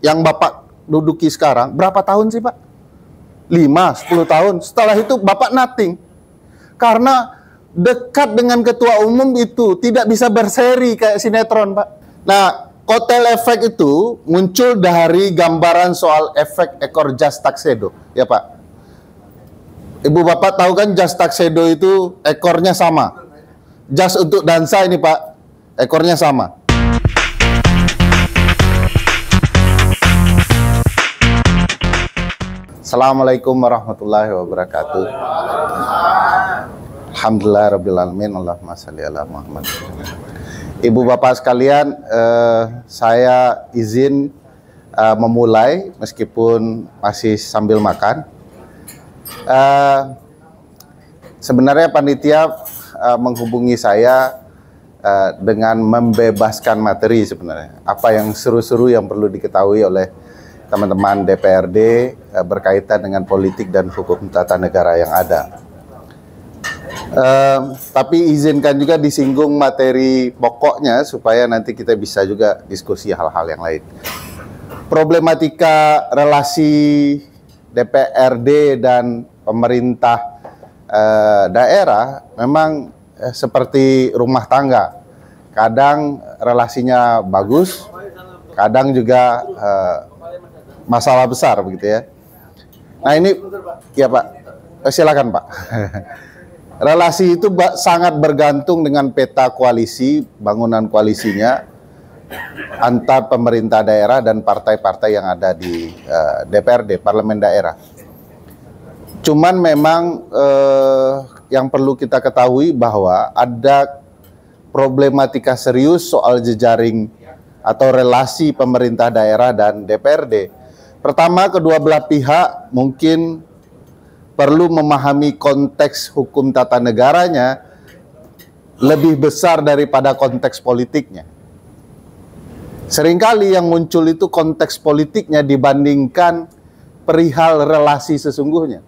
yang Bapak duduki sekarang, berapa tahun sih Pak? 5-10 tahun. Setelah itu Bapak nothing. Karena dekat dengan ketua umum itu tidak bisa berseri kayak sinetron Pak. Nah, kotel efek itu muncul dari gambaran soal efek ekor jas tuxedo, ya Pak. Ibu Bapak tahu kan jas tuxedo itu ekornya sama. Jas untuk dansa ini Pak, ekornya sama. Assalamualaikum warahmatullahi wabarakatuh. Alhamdulillah rabbil alamin, Allahumma shalli ala Muhammad. Ibu Bapak sekalian, saya izin memulai meskipun masih sambil makan. Sebenarnya panitia menghubungi saya dengan membebaskan materi sebenarnya. Apa yang seru-seru yang perlu diketahui oleh teman-teman DPRD berkaitan dengan politik dan hukum tata negara yang ada. Tapi izinkan juga disinggung materi pokoknya supaya nanti kita bisa juga diskusi hal-hal yang lain. Problematika relasi DPRD dan pemerintah daerah memang seperti rumah tangga. Kadang relasinya bagus, kadang juga masalah besar begitu ya. Nah ini, ya Pak, silakan Pak. Relasi itu sangat bergantung dengan peta koalisi, bangunan koalisinya antar pemerintah daerah dan partai-partai yang ada di DPRD, parlemen daerah. Cuman memang yang perlu kita ketahui bahwa ada problematika serius soal jejaring atau relasi pemerintah daerah dan DPRD. Pertama, kedua belah pihak mungkin perlu memahami konteks hukum tata negaranya lebih besar daripada konteks politiknya. Seringkali yang muncul itu konteks politiknya dibandingkan perihal relasi sesungguhnya.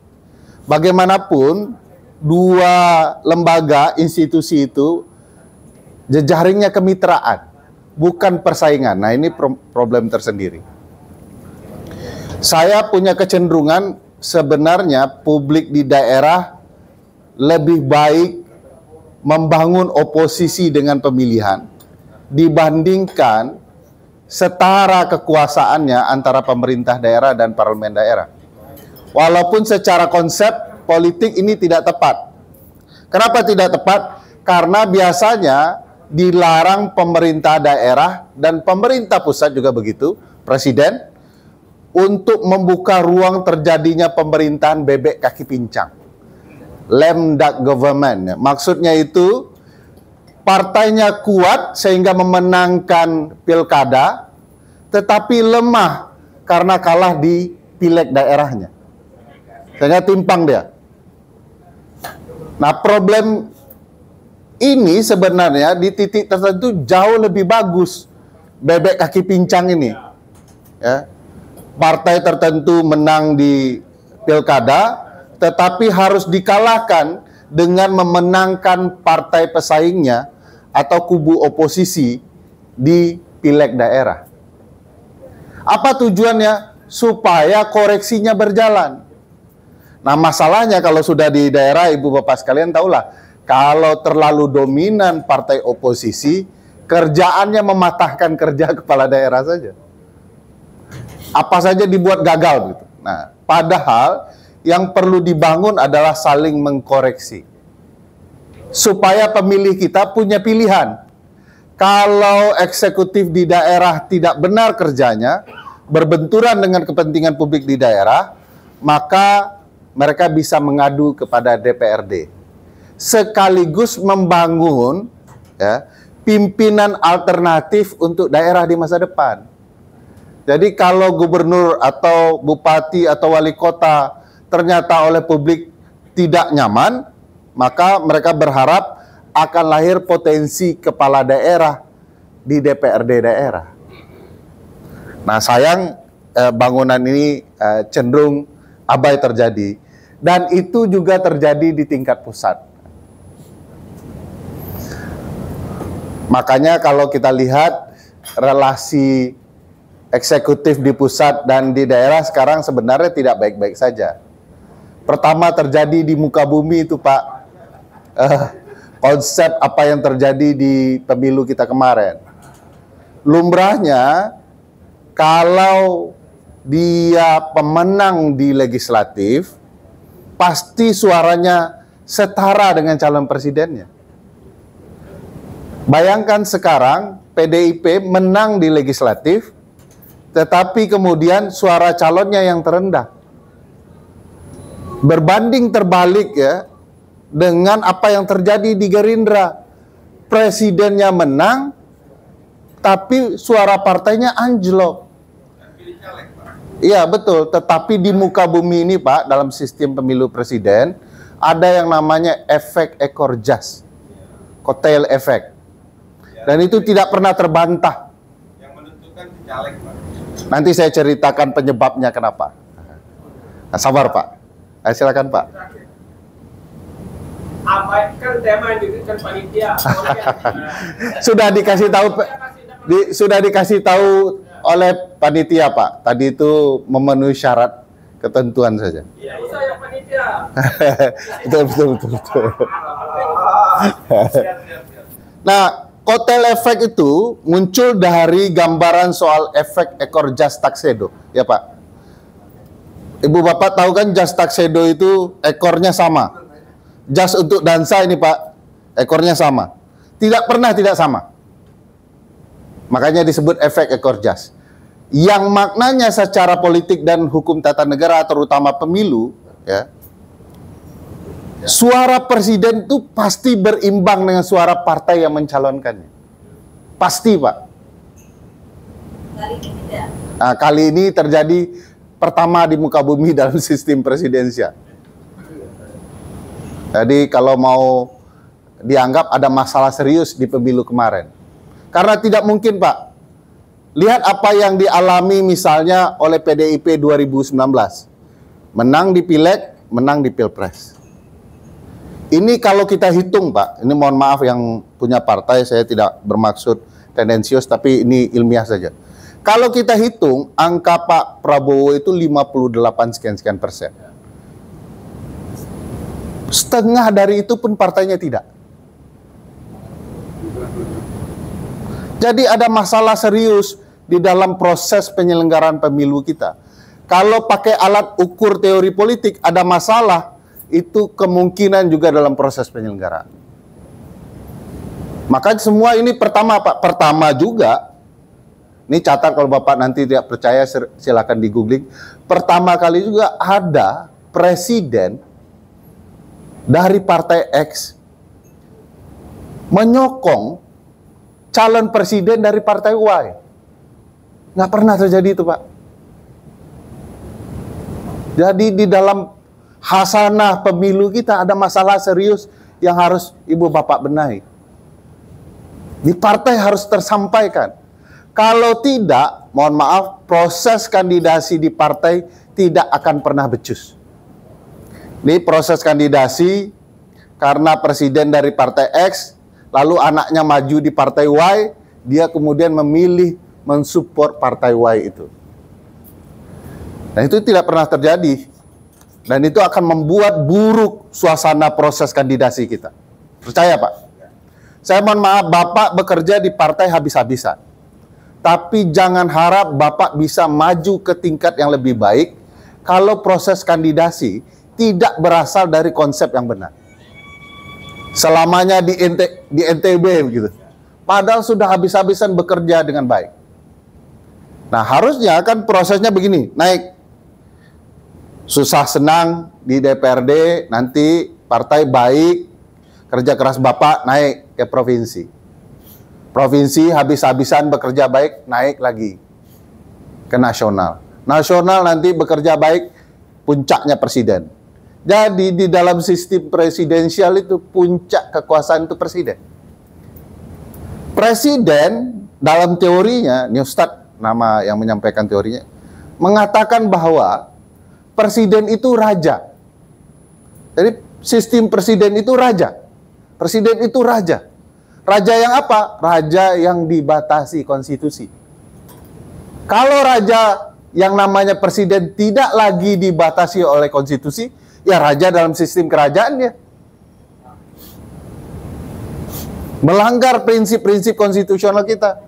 Bagaimanapun, dua lembaga institusi itu jejaringnya kemitraan, bukan persaingan. Nah, ini problem tersendiri. Saya punya kecenderungan sebenarnya publik di daerah lebih baik membangun oposisi dengan pemilihan dibandingkan setara kekuasaannya antara pemerintah daerah dan parlemen daerah. Walaupun secara konsep politik ini tidak tepat. Kenapa tidak tepat? Karena biasanya dilarang pemerintah daerah dan pemerintah pusat juga begitu, presiden, untuk membuka ruang terjadinya pemerintahan bebek kaki pincang. Lame duck government. Maksudnya itu partainya kuat sehingga memenangkan pilkada, tetapi lemah karena kalah di pileg daerahnya. Sehingga timpang dia. Nah, problem ini sebenarnya di titik tertentu jauh lebih bagus bebek kaki pincang ini. Ya. Partai tertentu menang di pilkada, tetapi harus dikalahkan dengan memenangkan partai pesaingnya atau kubu oposisi di pileg daerah. Apa tujuannya? Supaya koreksinya berjalan. Nah, masalahnya kalau sudah di daerah, Ibu Bapak sekalian tahulah, kalau terlalu dominan partai oposisi, kerjaannya mematahkan kerja kepala daerah saja. Apa saja dibuat gagal gitu. Nah, padahal yang perlu dibangun adalah saling mengkoreksi. Supaya pemilih kita punya pilihan. Kalau eksekutif di daerah tidak benar kerjanya, berbenturan dengan kepentingan publik di daerah, maka mereka bisa mengadu kepada DPRD. Sekaligus membangun ya, pimpinan alternatif untuk daerah di masa depan. Jadi kalau gubernur atau bupati atau wali kota ternyata oleh publik tidak nyaman, maka mereka berharap akan lahir potensi kepala daerah di DPRD daerah. Nah, sayang bangunan ini cenderung abai terjadi. Dan itu juga terjadi di tingkat pusat. Makanya kalau kita lihat relasi eksekutif di pusat dan di daerah sekarang sebenarnya tidak baik-baik saja. Pertama terjadi di muka bumi itu Pak, konsep apa yang terjadi di pemilu kita kemarin. Lumrahnya kalau dia pemenang di legislatif, pasti suaranya setara dengan calon presidennya. Bayangkan sekarang PDIP menang di legislatif, tetapi kemudian suara calonnya yang terendah. Berbanding terbalik ya dengan apa yang terjadi di Gerindra. Presidennya menang, tapi suara partainya anjlok. Iya betul, tetapi di muka bumi ini Pak, dalam sistem pemilu presiden, ada yang namanya efek ekor jas, kotel efek. Dan itu tidak pernah terbantah. Yang menentukan caleg, Pak. Nanti saya ceritakan penyebabnya kenapa. Nah, sabar Pak. Silakan Pak. Apa kan tema yang diberikan panitia? Sudah dikasih tahu oleh panitia Pak. Tadi itu memenuhi syarat ketentuan saja. Iya, saya panitia. betul. Nah, kotel efek itu muncul dari gambaran soal efek ekor jas tuxedo, ya Pak. Ibu Bapak tahu kan jas tuxedo itu ekornya sama. Jas untuk dansa ini Pak, ekornya sama. Tidak pernah tidak sama. Makanya disebut efek ekor jas. Yang maknanya secara politik dan hukum tata negara, terutama pemilu, ya, suara presiden itu pasti berimbang dengan suara partai yang mencalonkannya. Pasti Pak. Kali ini tidak. Nah, kali ini terjadi pertama di muka bumi dalam sistem presidensial. Jadi kalau mau dianggap ada masalah serius di pemilu kemarin. Karena tidak mungkin Pak. Lihat apa yang dialami misalnya oleh PDIP 2019. Menang di Pileg, menang di Pilpres. Ini kalau kita hitung Pak, ini mohon maaf yang punya partai, saya tidak bermaksud tendensius, tapi ini ilmiah saja. Kalau kita hitung, angka Pak Prabowo itu 58 sekian persen. Setengah dari itu pun partainya tidak. Jadi ada masalah serius di dalam proses penyelenggaraan pemilu kita. Kalau pakai alat ukur teori politik ada masalah, itu kemungkinan juga dalam proses penyelenggaraan. Maka semua ini pertama Pak, pertama juga, ini catat kalau Bapak nanti tidak percaya silakan di googling. Pertama kali juga ada presiden dari partai X menyokong calon presiden dari partai Y. Nggak pernah terjadi itu Pak. Jadi di dalam hasanah pemilu kita ada masalah serius yang harus Ibu Bapak benahi. Di partai harus tersampaikan. Kalau tidak, mohon maaf, proses kandidasi di partai tidak akan pernah becus. Ini proses kandidasi karena presiden dari partai X, lalu anaknya maju di partai Y, dia kemudian memilih mensupport partai Y itu. Nah itu tidak pernah terjadi. Dan itu akan membuat buruk suasana proses kandidasi kita. Percaya Pak? Saya mohon maaf, Bapak bekerja di partai habis-habisan. Tapi jangan harap Bapak bisa maju ke tingkat yang lebih baik kalau proses kandidasi tidak berasal dari konsep yang benar. Selamanya di NTB begitu. Padahal sudah habis-habisan bekerja dengan baik. Nah, harusnya kan prosesnya begini, naik. Susah senang di DPRD, nanti partai baik, kerja keras Bapak naik ke provinsi. Provinsi habis-habisan bekerja baik, naik lagi ke nasional. Nasional nanti bekerja baik, puncaknya presiden. Jadi di dalam sistem presidensial itu puncak kekuasaan itu presiden. Presiden dalam teorinya, ini Ustadz nama yang menyampaikan teorinya, mengatakan bahwa presiden itu raja. Jadi sistem presiden itu raja. Presiden itu raja. Raja yang apa? Raja yang dibatasi konstitusi. Kalau raja yang namanya presiden tidak lagi dibatasi oleh konstitusi, ya raja dalam sistem kerajaan dia. Melanggar prinsip-prinsip konstitusional kita.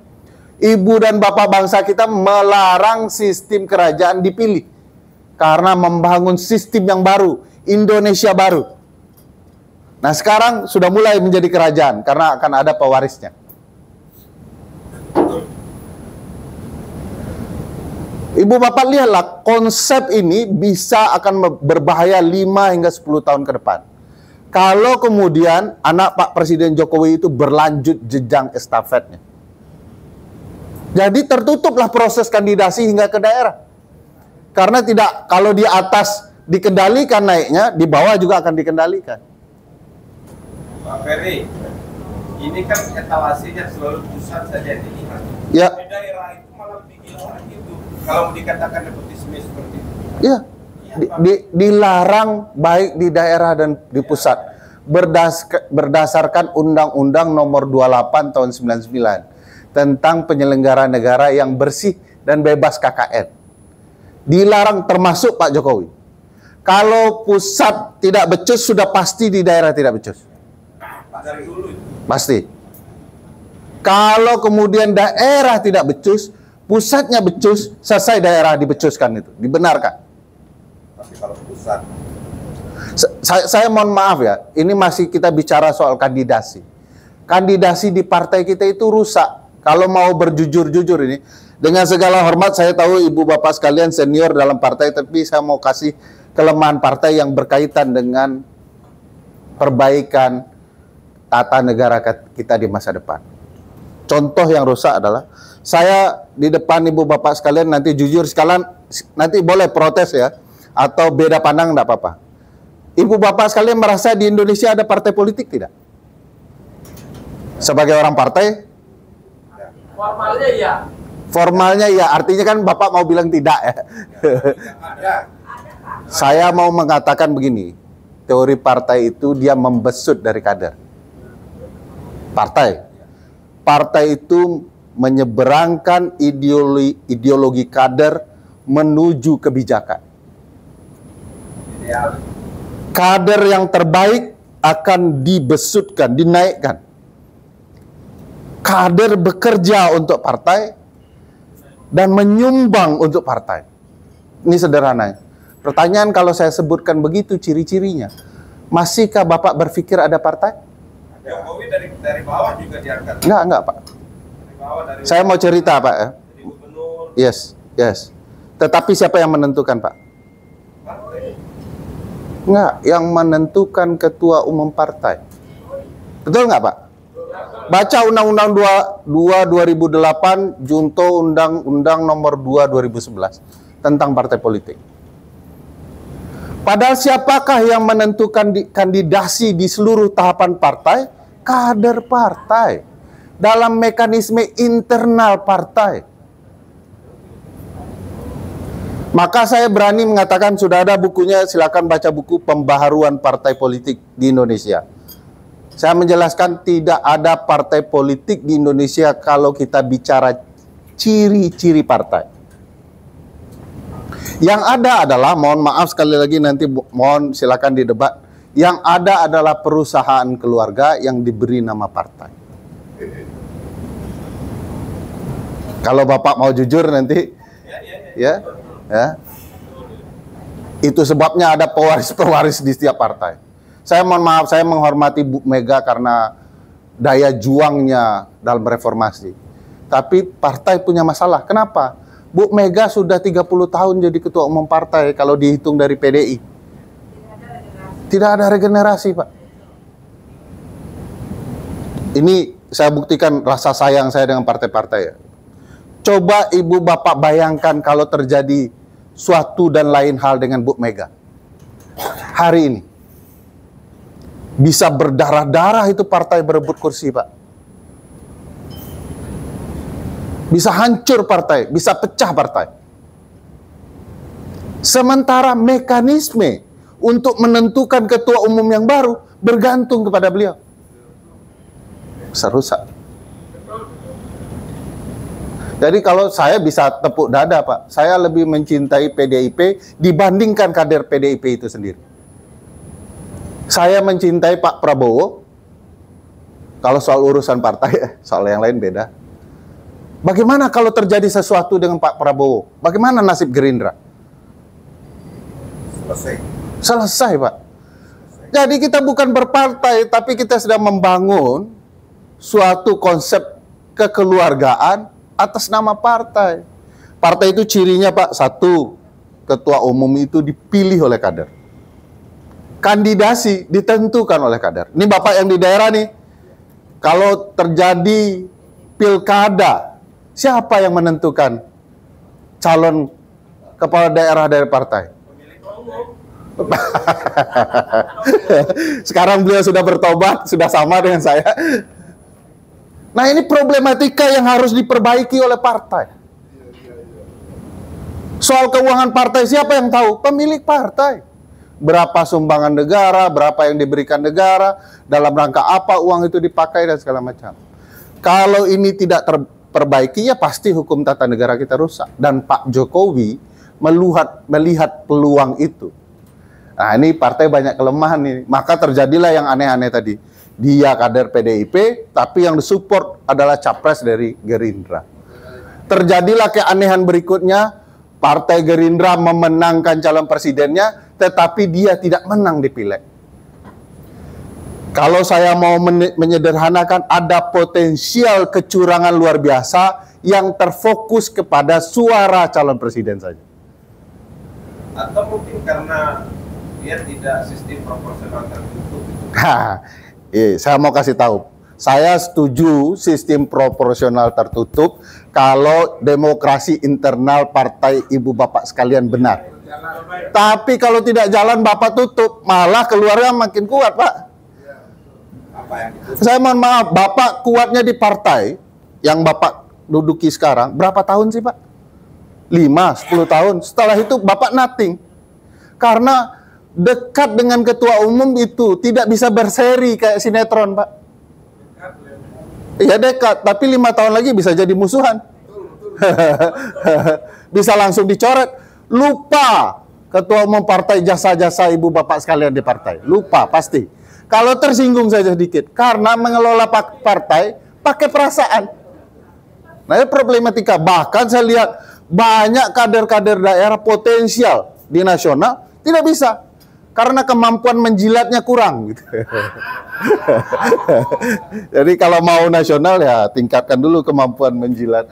Ibu dan bapak bangsa kita melarang sistem kerajaan dipilih. Karena membangun sistem yang baru, Indonesia baru. Nah sekarang sudah mulai menjadi kerajaan, karena akan ada pewarisnya. Ibu bapak lihatlah, konsep ini bisa akan berbahaya 5 hingga 10 tahun ke depan. Kalau kemudian anak Pak Presiden Jokowi itu berlanjut jenjang estafetnya. Jadi tertutuplah proses kandidasi hingga ke daerah. Karena tidak, kalau di atas dikendalikan naiknya, di bawah juga akan dikendalikan. Pak Ferry, ini kan etalasinya selalu pusat saja dilihat. Ya. Di daerah itu malah bikin orang itu. Kalau dikatakan nepotisme seperti itu. Ya, dilarang baik di daerah dan di pusat. Berdasarkan Undang-Undang Nomor 28 Tahun 99 tentang penyelenggaraan negara yang bersih dan bebas KKN. Dilarang termasuk Pak Jokowi. Kalau pusat tidak becus, sudah pasti di daerah tidak becus. Dari dulu itu. Pasti. Kalau kemudian daerah tidak becus, pusatnya becus, selesai daerah dibecuskan itu, dibenarkan. Tapi kalau pusat, Saya mohon maaf ya, ini masih kita bicara soal kandidasi. Kandidasi di partai kita itu rusak. Kalau mau berjujur-jujur ini, dengan segala hormat saya tahu ibu bapak sekalian senior dalam partai, tapi saya mau kasih kelemahan partai yang berkaitan dengan perbaikan tata negara kita di masa depan. Contoh yang rusak adalah, saya di depan ibu bapak sekalian nanti jujur sekalian, nanti boleh protes ya, atau beda pandang enggak apa-apa. Ibu bapak sekalian merasa di Indonesia ada partai politik tidak? Sebagai orang partai? formalnya ya. Formalnya ya, artinya kan bapak mau bilang tidak ya. Ada. Saya mau mengatakan begini, teori partai itu dia membesut dari kader. Partai itu menyeberangkan ideologi kader menuju kebijakan. Ideal. Kader yang terbaik akan dibesutkan, dinaikkan. Kader bekerja untuk partai dan menyumbang untuk partai. Ini sederhananya. Pertanyaan kalau saya sebutkan begitu ciri-cirinya, masihkah Bapak berpikir ada partai? Jokowi dari bawah juga diangkat. Enggak Pak. Dari bawah, dari Saya mau cerita Pak ya. jadi gubernur. Yes. Tetapi siapa yang menentukan Pak? Partai. Enggak, yang menentukan ketua umum partai. Betul nggak Pak? Baca Undang-Undang 2 2008, junto Undang-Undang Nomor 2 2011 tentang partai politik. Padahal siapakah yang menentukan kandidasi di seluruh tahapan partai? Kader partai. Dalam mekanisme internal partai. Maka saya berani mengatakan, sudah ada bukunya, silakan baca buku Pembaharuan Partai Politik di Indonesia. Saya menjelaskan tidak ada partai politik di Indonesia kalau kita bicara ciri-ciri partai. Yang ada adalah, mohon maaf sekali lagi nanti mohon silakan didebat. Yang ada adalah perusahaan keluarga yang diberi nama partai. Kalau Bapak mau jujur nanti, ya. Itu sebabnya ada pewaris-pewaris di setiap partai. Saya mohon maaf, saya menghormati Bu Mega karena daya juangnya dalam reformasi. Tapi partai punya masalah. Kenapa? Bu Mega sudah 30 tahun jadi ketua umum partai kalau dihitung dari PDI. Tidak ada regenerasi, Pak. Ini saya buktikan rasa sayang saya dengan partai-partai ya. Coba ibu bapak bayangkan kalau terjadi suatu dan lain hal dengan Bu Mega. Hari ini. Bisa berdarah-darah itu partai berebut kursi, Pak. Bisa hancur partai, bisa pecah partai. Sementara mekanisme untuk menentukan ketua umum yang baru bergantung kepada beliau. Serusak. Jadi kalau saya bisa tepuk dada, Pak, saya lebih mencintai PDIP dibandingkan kader PDIP itu sendiri. Saya mencintai Pak Prabowo. Kalau soal urusan partai, soal yang lain beda. Bagaimana kalau terjadi sesuatu dengan Pak Prabowo? Bagaimana nasib Gerindra? Selesai, Pak. Jadi kita bukan berpartai, tapi kita sedang membangun suatu konsep kekeluargaan atas nama partai. Partai itu cirinya, Pak, satu, ketua umum itu dipilih oleh kader. Kandidasi ditentukan oleh kader. Ini Bapak yang di daerah nih, kalau terjadi pilkada, siapa yang menentukan calon kepala daerah dari partai? Sekarang beliau sudah bertobat, sudah sama dengan saya. Nah, ini problematika yang harus diperbaiki oleh partai. Soal keuangan partai, siapa yang tahu? Pemilik partai. Berapa sumbangan negara, berapa yang diberikan negara, dalam rangka apa uang itu dipakai, dan segala macam. Kalau ini tidak terperbaiki, ya pasti hukum tata negara kita rusak. Dan Pak Jokowi melihat peluang itu. Nah, ini partai banyak kelemahan ini. Maka terjadilah yang aneh-aneh tadi. Dia kader PDIP, tapi yang disupport adalah capres dari Gerindra. Terjadilah keanehan berikutnya, Partai Gerindra memenangkan calon presidennya, tetapi dia tidak menang di pileg. Kalau saya mau menyederhanakan, ada potensial kecurangan luar biasa yang terfokus kepada suara calon presiden saja. Atau mungkin karena dia tidak sistem proporsional tertutup. Saya mau kasih tahu. Saya setuju sistem proporsional tertutup kalau demokrasi internal partai ibu bapak sekalian benar. Tapi kalau tidak jalan Bapak tutup, malah keluarnya makin kuat, Pak. Saya mohon maaf, Bapak kuatnya di partai yang Bapak duduki sekarang, berapa tahun sih, Pak? 5-10 tahun. Setelah itu Bapak nothing. Karena dekat dengan ketua umum itu tidak bisa berseri kayak sinetron, Pak. Iya dekat, tapi 5 tahun lagi bisa jadi musuhan. Bisa langsung dicoret. Lupa ketua umum partai, jasa-jasa ibu bapak sekalian di partai. Lupa pasti. Kalau tersinggung saja sedikit, karena mengelola partai pakai perasaan. Nah, ini problematika. Bahkan saya lihat banyak kader-kader daerah potensial di nasional tidak bisa. Karena kemampuan menjilatnya kurang gitu. Jadi kalau mau nasional ya tingkatkan dulu kemampuan menjilat.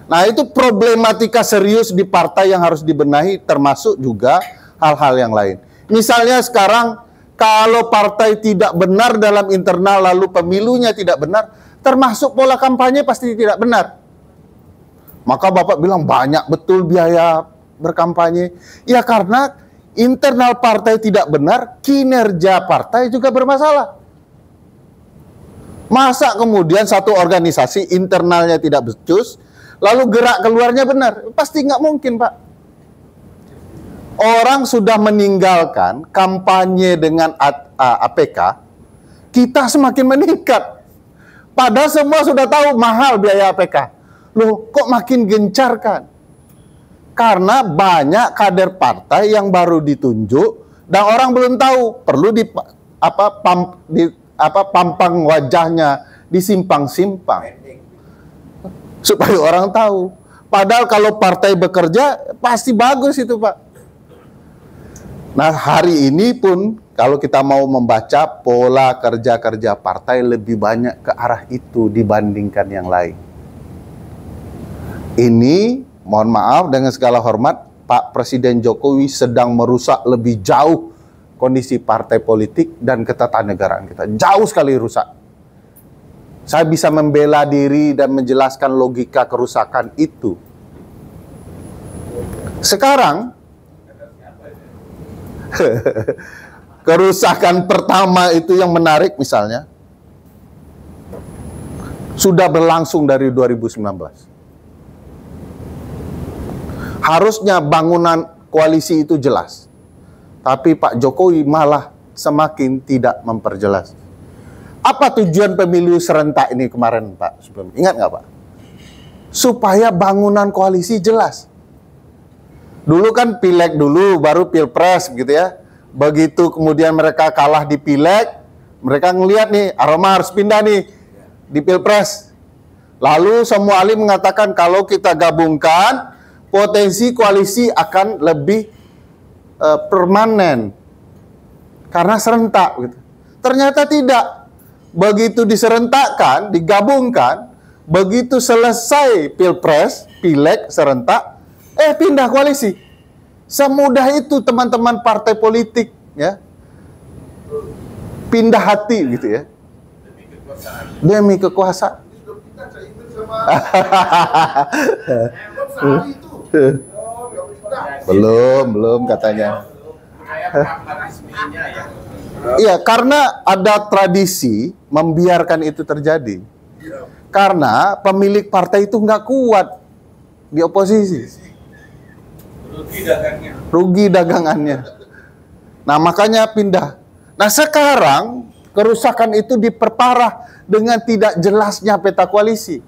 Nah, itu problematika serius di partai yang harus dibenahi, termasuk juga hal-hal yang lain. Misalnya sekarang kalau partai tidak benar dalam internal lalu pemilunya tidak benar, termasuk pola kampanye pasti tidak benar. Maka Bapak bilang banyak betul biaya berkampanye. Ya karena internal partai tidak benar, kinerja partai juga bermasalah. Masa kemudian satu organisasi internalnya tidak becus, lalu gerak keluarnya benar? Pasti nggak mungkin, Pak. Orang sudah meninggalkan kampanye dengan APK, kita semakin meningkat. Padahal semua sudah tahu mahal biaya APK. Loh, kok makin gencarkan? Karena banyak kader partai yang baru ditunjuk dan orang belum tahu, perlu pampang wajahnya disimpang-simpang supaya orang tahu. Padahal kalau partai bekerja pasti bagus itu, Pak. Nah, hari ini pun kalau kita mau membaca pola kerja-kerja partai lebih banyak ke arah itu dibandingkan yang lain. Ini mohon maaf dengan segala hormat, Pak Presiden Jokowi sedang merusak lebih jauh kondisi partai politik dan ketatanegaraan kita. Jauh sekali rusak. Saya bisa membela diri dan menjelaskan logika kerusakan itu. Sekarang, kerusakan pertama itu yang menarik misalnya, sudah berlangsung dari 2019. Harusnya bangunan koalisi itu jelas. Tapi Pak Jokowi malah semakin tidak memperjelas. Apa tujuan pemilu serentak ini kemarin, Pak? Ingat nggak, Pak? supaya bangunan koalisi jelas. Dulu kan pileg dulu, baru pilpres gitu ya. Begitu kemudian mereka kalah di pileg, mereka ngelihat nih, aroma harus pindah nih di pilpres. Lalu semua ahli mengatakan kalau kita gabungkan, potensi koalisi akan lebih permanen karena serentak gitu. Ternyata tidak. Begitu diserentakkan, digabungkan, begitu selesai pilpres, pileg serentak, pindah koalisi. Semudah itu teman-teman partai politik ya. Pindah hati gitu ya. Demi kekuasaan. Belum katanya. Iya, karena ada tradisi membiarkan itu terjadi. Karena pemilik partai itu nggak kuat di oposisi. Rugi dagangannya. Nah, makanya pindah. Nah, sekarang kerusakan itu diperparah dengan tidak jelasnya peta koalisi.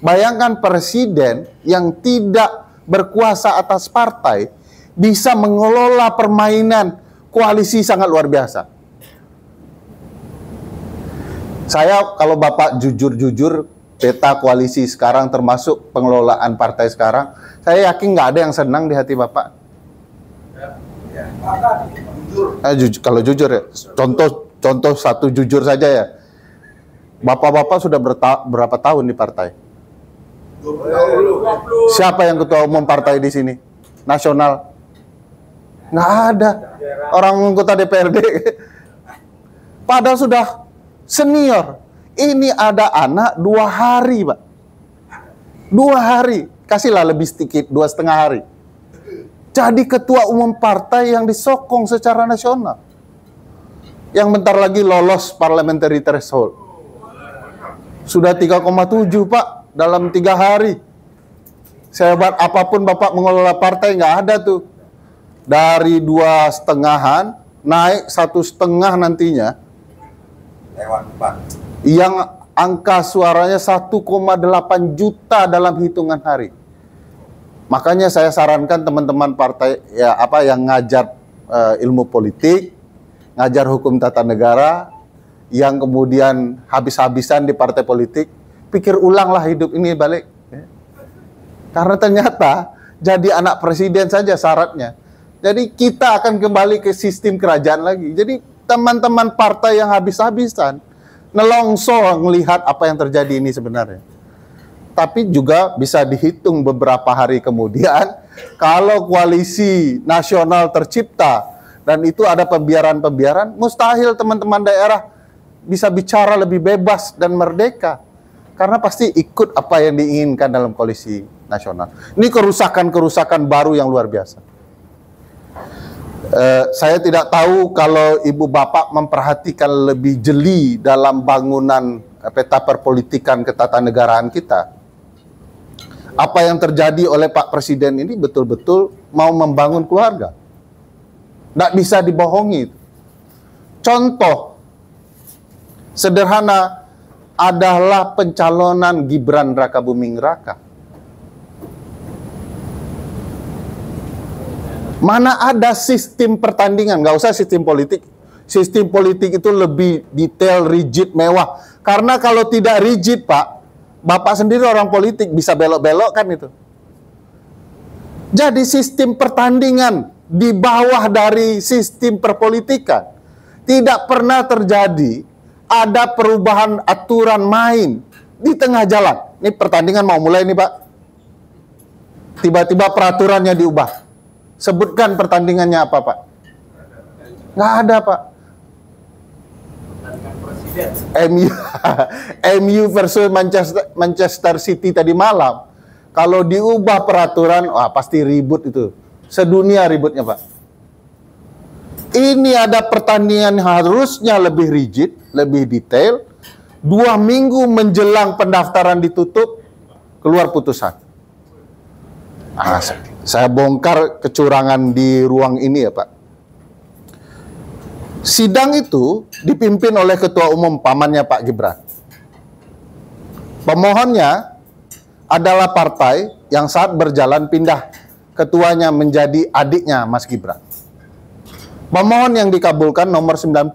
Bayangkan presiden yang tidak berkuasa atas partai bisa mengelola permainan koalisi sangat luar biasa. Saya kalau Bapak jujur-jujur peta koalisi sekarang termasuk pengelolaan partai sekarang, saya yakin nggak ada yang senang di hati Bapak. Kalau jujur ya, contoh satu jujur saja ya. Bapak-bapak sudah berapa tahun di partai? 20. Siapa yang ketua umum partai di sini? Nasional? Nggak ada. Orang anggota DPRD. Padahal sudah senior. Ini ada anak 2 hari, Pak. 2 hari. Kasihlah lebih sedikit, 2,5 hari. Jadi ketua umum partai yang disokong secara nasional. Yang bentar lagi lolos parliamentary threshold. Sudah 3,7, Pak. Dalam 3 hari. Sehebat apapun Bapak mengelola partai, nggak ada tuh. Dari 2,5-an, naik 1,5 nantinya. Lewat 4. Yang angka suaranya 1,8 juta dalam hitungan hari. Makanya saya sarankan teman-teman partai ya yang ngajar ilmu politik, ngajar hukum tata negara, yang kemudian habis-habisan di partai politik, pikir ulanglah hidup ini balik. Karena ternyata jadi anak presiden saja syaratnya. Jadi kita akan kembali ke sistem kerajaan lagi. Jadi teman-teman partai yang habis-habisan nelongso melihat apa yang terjadi ini sebenarnya. Tapi juga bisa dihitung beberapa hari kemudian, kalau koalisi nasional tercipta dan itu ada pembiaran-pembiaran, mustahil teman-teman daerah bisa bicara lebih bebas dan merdeka. Karena pasti ikut apa yang diinginkan dalam koalisi nasional. Ini kerusakan-kerusakan baru yang luar biasa. Saya tidak tahu kalau ibu bapak memperhatikan lebih jeli dalam bangunan peta perpolitikan ketatanegaraan kita. Apa yang terjadi oleh Pak Presiden ini betul-betul mau membangun keluarga. Tidak bisa dibohongi. Contoh sederhana adalah pencalonan Gibran Rakabuming Raka. Mana ada sistem pertandingan, nggak usah sistem politik. Sistem politik itu lebih detail, rigid, mewah. Karena kalau tidak rigid, Pak, Bapak sendiri orang politik bisa belok-belok kan itu. Jadi sistem pertandingan di bawah dari sistem perpolitikan. Tidak pernah terjadi ada perubahan aturan main di tengah jalan. Ini pertandingan mau mulai nih, Pak. Tiba-tiba peraturannya diubah. Sebutkan pertandingannya apa, Pak? Nggak ada, Pak. MU versus Manchester City tadi malam. Kalau diubah peraturan, wah pasti ribut itu. Sedunia ributnya, Pak. Ini ada pertandingan harusnya lebih rigid, lebih detail. 2 minggu menjelang pendaftaran ditutup, keluar putusan. Saya bongkar kecurangan di ruang ini ya, Pak. Sidang itu dipimpin oleh Ketua Umum pamannya Pak Gibran. Pemohonnya adalah partai yang saat berjalan pindah ketuanya menjadi adiknya Mas Gibran. Pemohon yang dikabulkan nomor 90,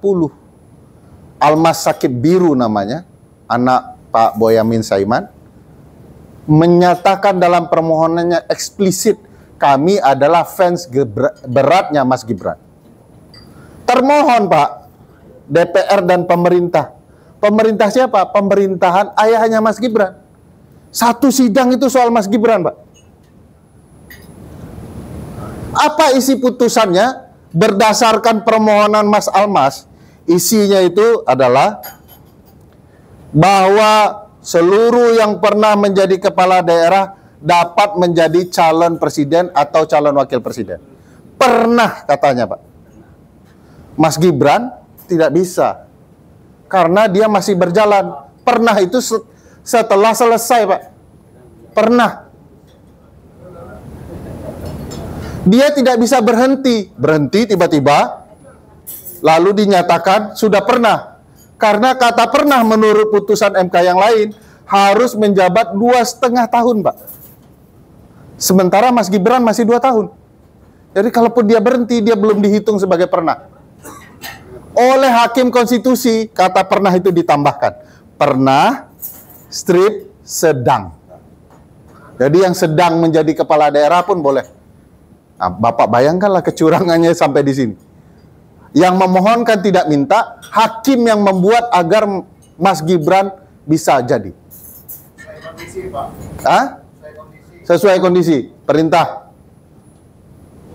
Almas Sakib Biru namanya, anak Pak Boyamin Saiman, menyatakan dalam permohonannya eksplisit, kami adalah fans beratnya Mas Gibran. Termohon Pak, DPR dan pemerintah. Pemerintah siapa? Pemerintahan ayahnya Mas Gibran. Satu sidang itu soal Mas Gibran, Pak. Apa isi putusannya? Berdasarkan permohonan Mas Almas, isinya itu adalah bahwa seluruh yang pernah menjadi kepala daerah dapat menjadi calon presiden atau calon wakil presiden. Pernah katanya, Pak. Mas Gibran tidak bisa. Karena dia masih berjalan. Pernah itu setelah selesai, Pak. Pernah. Dia tidak bisa berhenti. Berhenti tiba-tiba, lalu dinyatakan sudah pernah. Karena kata pernah menurut putusan MK yang lain, harus menjabat 2,5 tahun, Pak. Sementara Mas Gibran masih 2 tahun. Jadi kalaupun dia berhenti, dia belum dihitung sebagai pernah. Oleh Hakim Konstitusi, kata pernah itu ditambahkan. Pernah, strip, sedang. Jadi yang sedang menjadi kepala daerah pun boleh. Nah, Bapak bayangkanlah kecurangannya sampai di sini. Yang memohonkan tidak minta, hakim yang membuat agar Mas Gibran bisa jadi. Sesuai kondisi, Pak. Hah? Sesuai kondisi, perintah.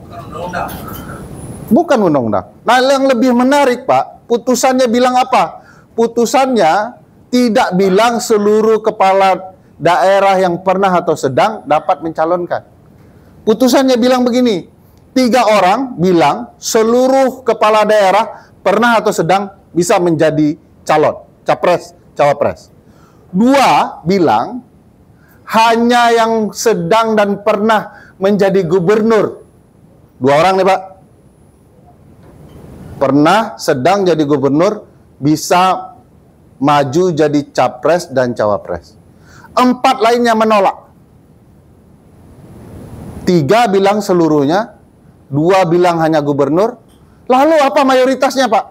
Bukan undang-undang. Bukan undang-undang. Nah, yang lebih menarik, Pak, putusannya bilang apa? Putusannya tidak bilang seluruh kepala daerah yang pernah atau sedang dapat mencalonkan. Putusannya bilang begini, 3 orang bilang seluruh kepala daerah pernah atau sedang bisa menjadi calon, capres, cawapres. 2 bilang hanya yang sedang dan pernah menjadi gubernur. 2 orang nih, Pak. Pernah, sedang jadi gubernur, bisa maju jadi capres dan cawapres. 4 lainnya menolak. 3 bilang seluruhnya, 2 bilang hanya gubernur. Lalu apa mayoritasnya, Pak?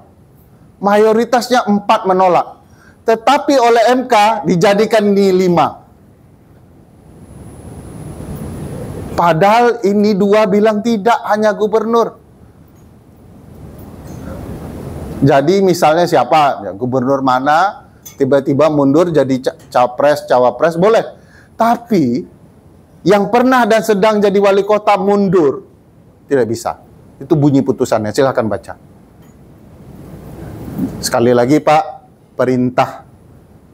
Mayoritasnya 4 menolak. Tetapi oleh MK dijadikan ini 5. Padahal ini 2 bilang tidak, hanya gubernur. Jadi misalnya siapa, ya, gubernur mana, tiba-tiba mundur jadi capres, cawapres, boleh. Tapi yang pernah dan sedang jadi wali kota mundur, tidak bisa. Itu bunyi putusannya, silahkan baca. Sekali lagi, Pak, perintah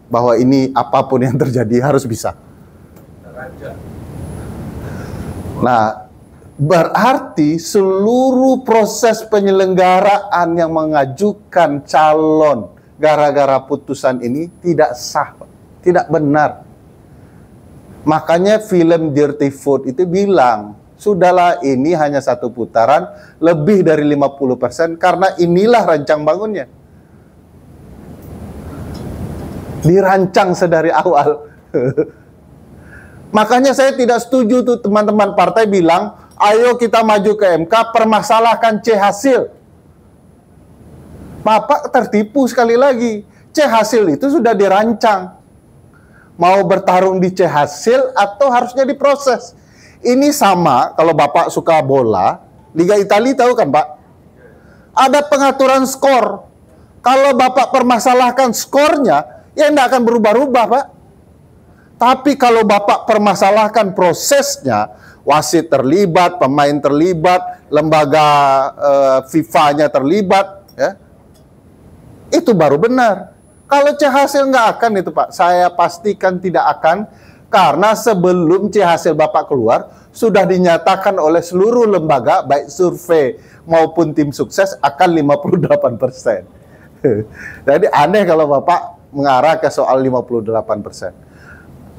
bahwa ini apapun yang terjadi harus bisa. Nah, berarti seluruh proses penyelenggaraan yang mengajukan calon gara-gara putusan ini tidak sah, Pak. Tidak benar. Makanya film Dirty Food itu bilang, sudahlah ini hanya 1 putaran, lebih dari 50% karena inilah rancang bangunnya. Dirancang sedari awal. Makanya saya tidak setuju tuh teman-teman partai bilang, ayo kita maju ke MK, permasalahkan C hasil. Bapak tertipu sekali lagi. C hasil itu sudah dirancang. Mau bertarung di C hasil atau harusnya diproses. Ini sama kalau Bapak suka bola, Liga Italia tahu kan, Pak? Ada pengaturan skor. Kalau Bapak permasalahkan skornya, ya tidak akan berubah-ubah, Pak. Tapi kalau Bapak permasalahkan prosesnya, wasit terlibat, pemain terlibat, lembaga FIFA-nya terlibat, ya, itu baru benar. Kalau C hasil nggak akan itu, Pak. Saya pastikan tidak akan, karena sebelum C hasil Bapak keluar, sudah dinyatakan oleh seluruh lembaga, baik survei maupun tim sukses, akan 58%. Jadi aneh kalau Bapak mengarah ke soal 58%.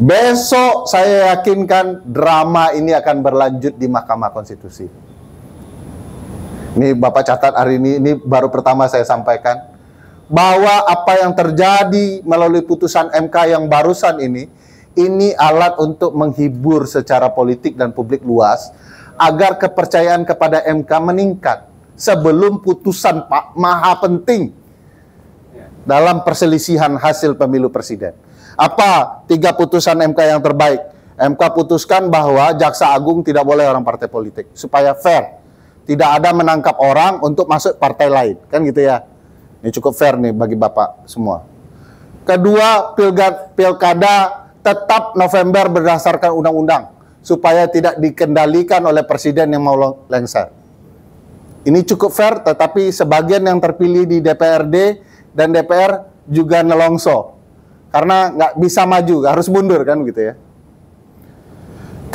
Besok saya yakinkan drama ini akan berlanjut di Mahkamah Konstitusi. Ini Bapak catat hari ini baru pertama saya sampaikan, bahwa apa yang terjadi melalui putusan MK yang barusan ini Ini alat untuk menghibur secara politik dan publik luas agar kepercayaan kepada MK meningkat sebelum putusan maha penting dalam perselisihan hasil pemilu presiden. Apa 3 putusan MK yang terbaik? MK putuskan bahwa Jaksa Agung tidak boleh orang partai politik supaya fair. Tidak ada menangkap orang untuk masuk partai lain, kan gitu ya. Ini cukup fair nih bagi Bapak semua. Kedua, pilkada tetap November berdasarkan undang-undang supaya tidak dikendalikan oleh presiden yang mau lengser. Ini cukup fair, tetapi sebagian yang terpilih di DPRD dan DPR juga nelongso karena nggak bisa maju, harus mundur kan gitu ya.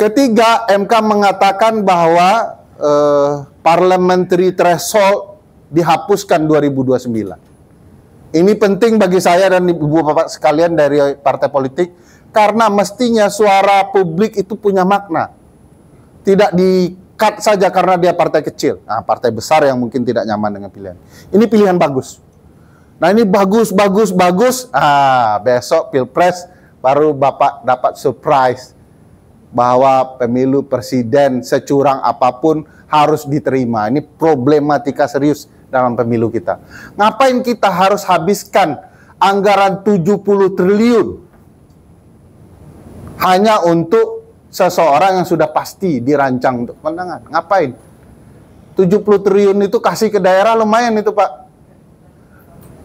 Ketiga, MK mengatakan bahwa parliamentary threshold dihapuskan 2029. Ini penting bagi saya dan ibu bapak sekalian dari partai politik, karena mestinya suara publik itu punya makna. Tidak di-cut saja karena dia partai kecil. Nah, partai besar yang mungkin tidak nyaman dengan pilihan. Ini pilihan bagus. Nah, ini bagus. Besok Pilpres baru Bapak dapat surprise bahwa pemilu presiden securang apapun harus diterima. Ini problematika serius dalam pemilu kita. Ngapain kita harus habiskan anggaran 70 triliun hanya untuk seseorang yang sudah pasti dirancang untuk kemenangan? Ngapain? 70 triliun itu kasih ke daerah lumayan itu, Pak.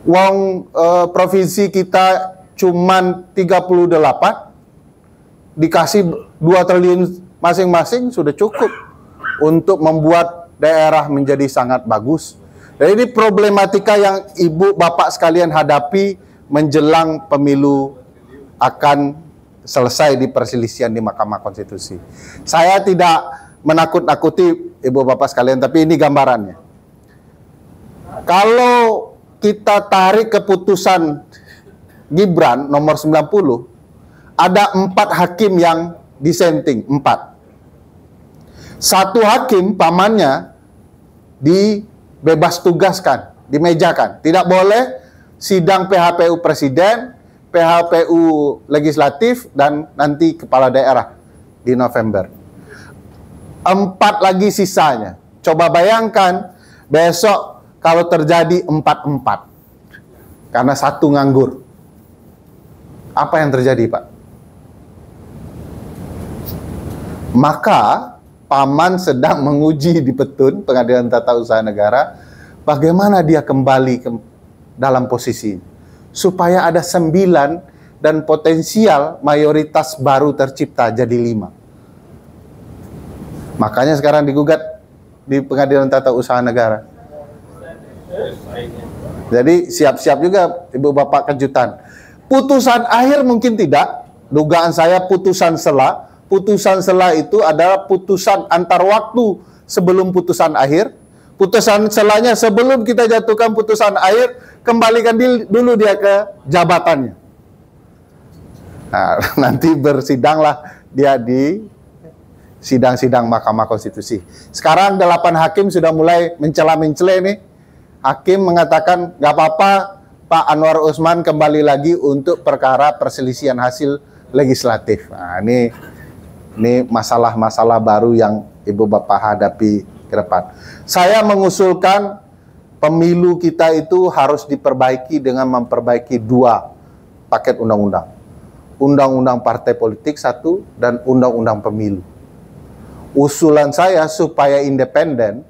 Uang provinsi kita cuman 38, dikasih 2 triliun masing-masing sudah cukup untuk membuat daerah menjadi sangat bagus. Dan ini problematika yang ibu bapak sekalian hadapi menjelang pemilu akan selesai di perselisihan di Mahkamah Konstitusi. Saya tidak menakut-nakuti ibu bapak sekalian, tapi ini gambarannya. Kalau kita tarik keputusan Gibran nomor 90, ada 4 hakim yang dissenting, 4. 1 hakim pamannya dibebas tugaskan, dimejakan. Tidak boleh sidang PHPU Presiden, PHPU Legislatif, dan nanti Kepala Daerah di November. 4 lagi sisanya. Coba bayangkan besok kalau terjadi 4-4. Karena 1 nganggur. Apa yang terjadi, Pak? Maka paman sedang menguji di Petun, Pengadilan Tata Usaha Negara, bagaimana dia kembali ke dalam posisi supaya ada 9 dan potensial mayoritas baru tercipta jadi 5. Makanya sekarang digugat di Pengadilan Tata Usaha Negara. Jadi siap-siap juga ibu bapak kejutan. Putusan akhir mungkin tidak, dugaan saya putusan sela. Putusan sela itu adalah putusan antar waktu sebelum putusan akhir. Putusan selanya sebelum kita jatuhkan putusan akhir, kembalikan dulu dia ke jabatannya. Nah, nanti bersidanglah dia di sidang-sidang Mahkamah Konstitusi. Sekarang 8 hakim sudah mulai mencela-mencela nih. Hakim mengatakan nggak apa-apa Pak Anwar Usman kembali lagi untuk perkara perselisihan hasil legislatif. Nah, ini masalah-masalah baru yang ibu bapak hadapi ke depan. Saya mengusulkan pemilu kita itu harus diperbaiki dengan memperbaiki 2 paket undang-undang. Undang-undang partai politik 1 dan undang-undang pemilu. Usulan saya supaya independen,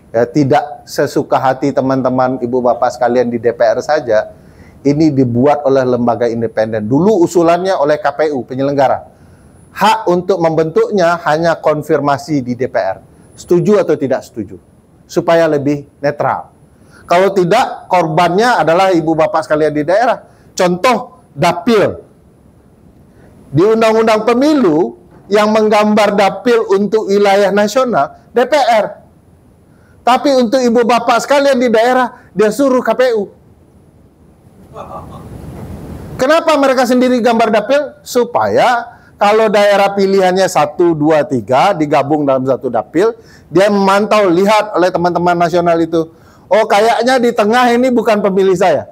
ya, tidak sesuka hati teman-teman ibu bapak sekalian di DPR saja, ini dibuat oleh lembaga independen. Dulu usulannya oleh KPU penyelenggara. Hak untuk membentuknya hanya konfirmasi di DPR. Setuju atau tidak setuju. Supaya lebih netral. Kalau tidak, korbannya adalah ibu bapak sekalian di daerah. Contoh, dapil. Di Undang-Undang Pemilu, yang menggambar dapil untuk wilayah nasional, DPR. Tapi untuk ibu bapak sekalian di daerah, dia suruh KPU. Kenapa mereka sendiri gambar dapil? Supaya kalau daerah pilihannya 1, 2, 3 digabung dalam satu dapil, dia memantau, lihat oleh teman-teman nasional itu. Oh, kayaknya di tengah ini bukan pemilih saya.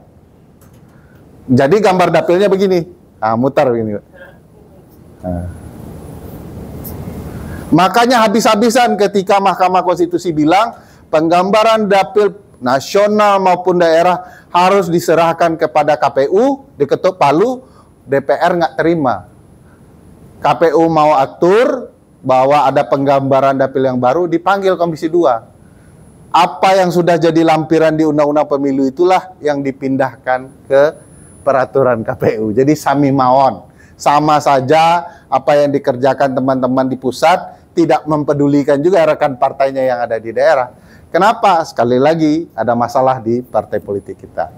Jadi gambar dapilnya begini. Nah, mutar begini. Nah. Makanya habis-habisan ketika Mahkamah Konstitusi bilang penggambaran dapil nasional maupun daerah harus diserahkan kepada KPU, diketuk palu, DPR nggak terima. KPU mau atur bahwa ada penggambaran dapil yang baru, dipanggil Komisi 2. Apa yang sudah jadi lampiran di Undang-Undang Pemilu itulah yang dipindahkan ke peraturan KPU. Jadi sami mawon. Sama saja apa yang dikerjakan teman-teman di pusat tidak mempedulikan juga rekan partainya yang ada di daerah. Kenapa? Sekali lagi ada masalah di partai politik kita.